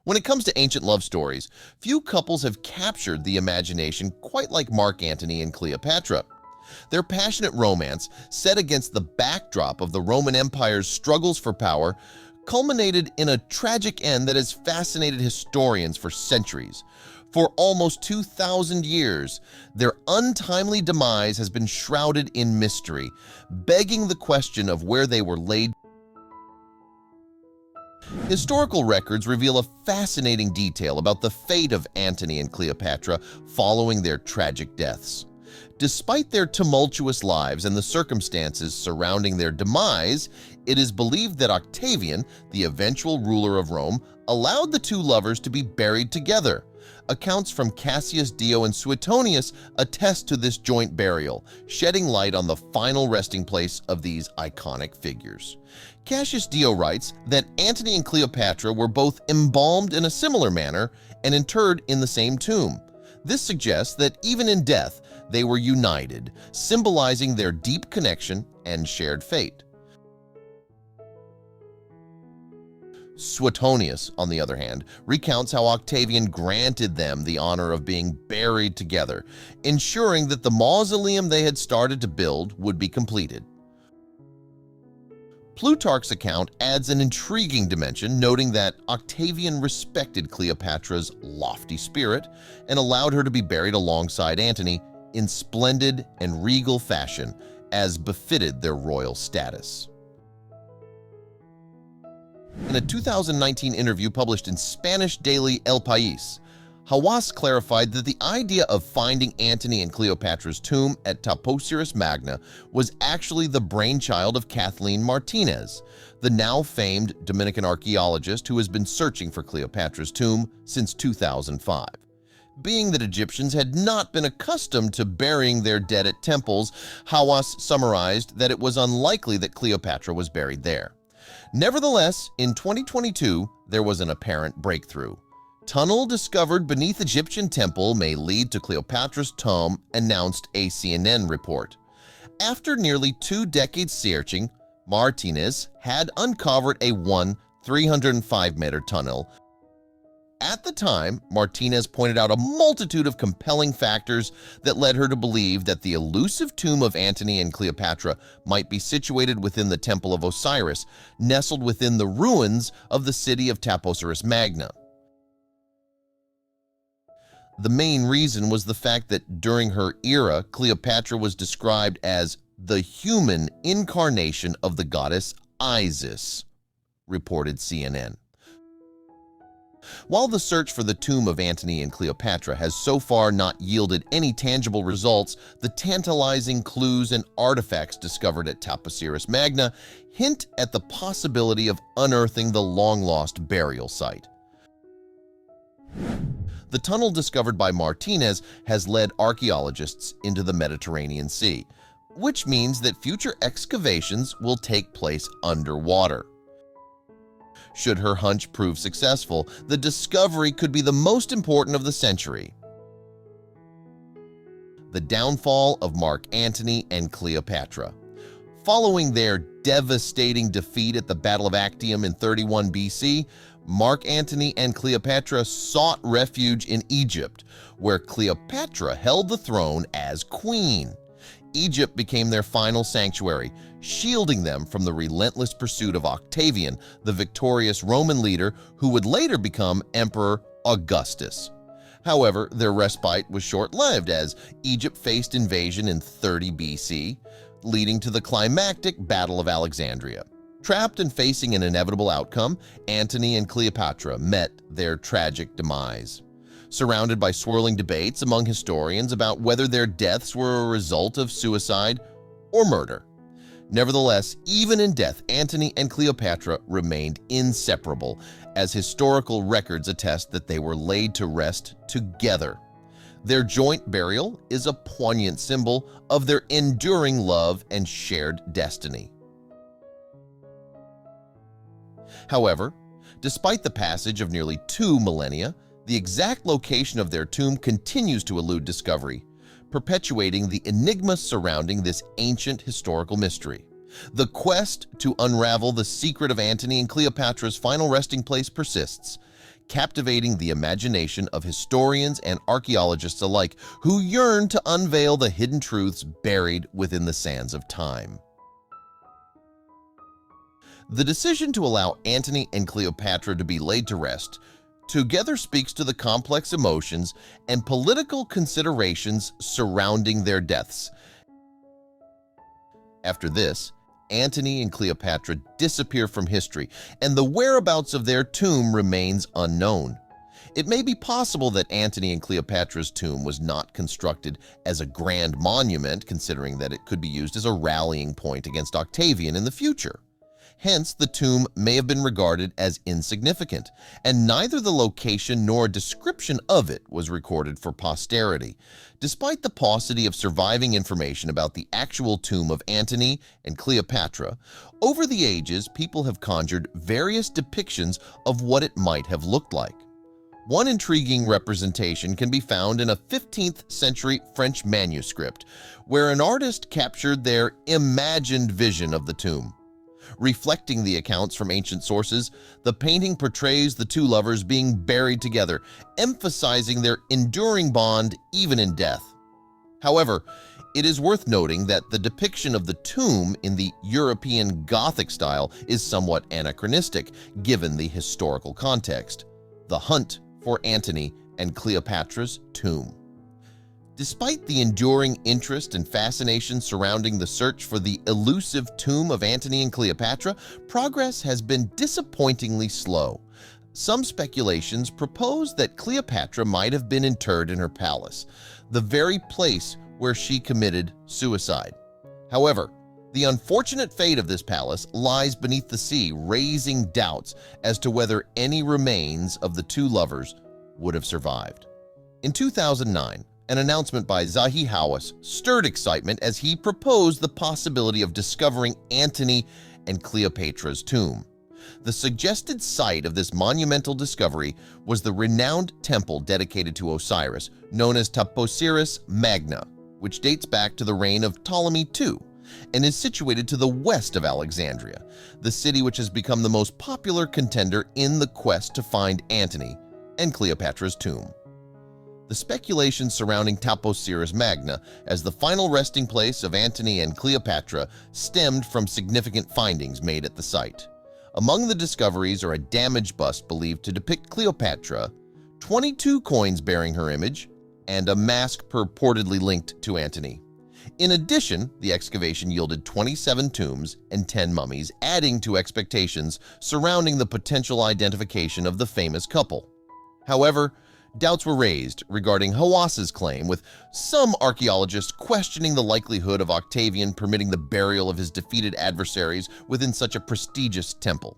When it comes to ancient love stories, few couples have captured the imagination quite like Mark Antony and Cleopatra. Their passionate romance, set against the backdrop of the Roman Empire's struggles for power, culminated in a tragic end that has fascinated historians for centuries. For almost 2,000 years, their untimely demise has been shrouded in mystery, begging the question of where they were laid. Historical records reveal a fascinating detail about the fate of Antony and Cleopatra following their tragic deaths. Despite their tumultuous lives and the circumstances surrounding their demise, it is believed that Octavian, the eventual ruler of Rome, allowed the two lovers to be buried together. Accounts from Cassius Dio and Suetonius attest to this joint burial, shedding light on the final resting place of these iconic figures. Cassius Dio writes that Antony and Cleopatra were both embalmed in a similar manner and interred in the same tomb. This suggests that even in death, they were united, symbolizing their deep connection and shared fate. Suetonius, on the other hand, recounts how Octavian granted them the honor of being buried together, ensuring that the mausoleum they had started to build would be completed. Plutarch's account adds an intriguing dimension, noting that Octavian respected Cleopatra's lofty spirit and allowed her to be buried alongside Antony in splendid and regal fashion, as befitted their royal status. In a 2019 interview published in Spanish daily El País, Hawass clarified that the idea of finding Antony and Cleopatra's tomb at Taposiris Magna was actually the brainchild of Kathleen Martinez, the now famed Dominican archaeologist who has been searching for Cleopatra's tomb since 2005. Being that Egyptians had not been accustomed to burying their dead at temples, Hawass summarized that it was unlikely that Cleopatra was buried there. Nevertheless, in 2022, there was an apparent breakthrough. Tunnel discovered beneath Egyptian temple may lead to Cleopatra's tomb, announced a CNN report. After nearly 2 decades searching, Martinez had uncovered a 305-meter tunnel. At the time, Martinez pointed out a multitude of compelling factors that led her to believe that the elusive tomb of Antony and Cleopatra might be situated within the Temple of Osiris, nestled within the ruins of the city of Taposiris Magna. The main reason was the fact that during her era, Cleopatra was described as the human incarnation of the goddess Isis, reported CNN. While the search for the tomb of Antony and Cleopatra has so far not yielded any tangible results, the tantalizing clues and artifacts discovered at Taposiris Magna hint at the possibility of unearthing the long-lost burial site. The tunnel discovered by Martinez has led archaeologists into the Mediterranean Sea, which means that future excavations will take place underwater. Should her hunch prove successful, the discovery could be the most important of the century. The downfall of Mark Antony and Cleopatra. Following their devastating defeat at the Battle of Actium in 31 BC, Mark Antony and Cleopatra sought refuge in Egypt, where Cleopatra held the throne as queen. Egypt became their final sanctuary, shielding them from the relentless pursuit of Octavian, the victorious Roman leader who would later become Emperor Augustus. However, their respite was short-lived as Egypt faced invasion in 30 BC, leading to the climactic Battle of Alexandria. Trapped and facing an inevitable outcome, Antony and Cleopatra met their tragic demise. Surrounded by swirling debates among historians about whether their deaths were a result of suicide or murder. Nevertheless, even in death, Antony and Cleopatra remained inseparable, as historical records attest that they were laid to rest together. Their joint burial is a poignant symbol of their enduring love and shared destiny. However, despite the passage of nearly 2 millennia, the exact location of their tomb continues to elude discovery, perpetuating the enigma surrounding this ancient historical mystery. The quest to unravel the secret of Antony and Cleopatra's final resting place persists, captivating the imagination of historians and archaeologists alike who yearn to unveil the hidden truths buried within the sands of time. The decision to allow Antony and Cleopatra to be laid to rest together speaks to the complex emotions and political considerations surrounding their deaths. After this, Antony and Cleopatra disappear from history, and the whereabouts of their tomb remains unknown. It may be possible that Antony and Cleopatra's tomb was not constructed as a grand monument, considering that it could be used as a rallying point against Octavian in the future. Hence, the tomb may have been regarded as insignificant, and neither the location nor a description of it was recorded for posterity. Despite the paucity of surviving information about the actual tomb of Antony and Cleopatra, over the ages people have conjured various depictions of what it might have looked like. One intriguing representation can be found in a 15th century French manuscript, where an artist captured their imagined vision of the tomb. Reflecting the accounts from ancient sources, the painting portrays the two lovers being buried together, emphasizing their enduring bond even in death. However, it is worth noting that the depiction of the tomb in the European Gothic style is somewhat anachronistic given the historical context: the hunt for Antony and Cleopatra's tomb. Despite the enduring interest and fascination surrounding the search for the elusive tomb of Antony and Cleopatra, progress has been disappointingly slow. Some speculations propose that Cleopatra might have been interred in her palace, the very place where she committed suicide. However, the unfortunate fate of this palace lies beneath the sea, raising doubts as to whether any remains of the two lovers would have survived. In 2009, an announcement by Zahi Hawass stirred excitement as he proposed the possibility of discovering Antony and Cleopatra's tomb. The suggested site of this monumental discovery was the renowned temple dedicated to Osiris, known as Taposiris Magna, which dates back to the reign of Ptolemy II and is situated to the west of Alexandria, the city which has become the most popular contender in the quest to find Antony and Cleopatra's tomb. The speculation surrounding Taposiris Magna as the final resting place of Antony and Cleopatra stemmed from significant findings made at the site. Among the discoveries are a damaged bust believed to depict Cleopatra, 22 coins bearing her image, and a mask purportedly linked to Antony. In addition, the excavation yielded 27 tombs and 10 mummies, adding to expectations surrounding the potential identification of the famous couple. However, doubts were raised regarding Hawass's claim, with some archaeologists questioning the likelihood of Octavian permitting the burial of his defeated adversaries within such a prestigious temple.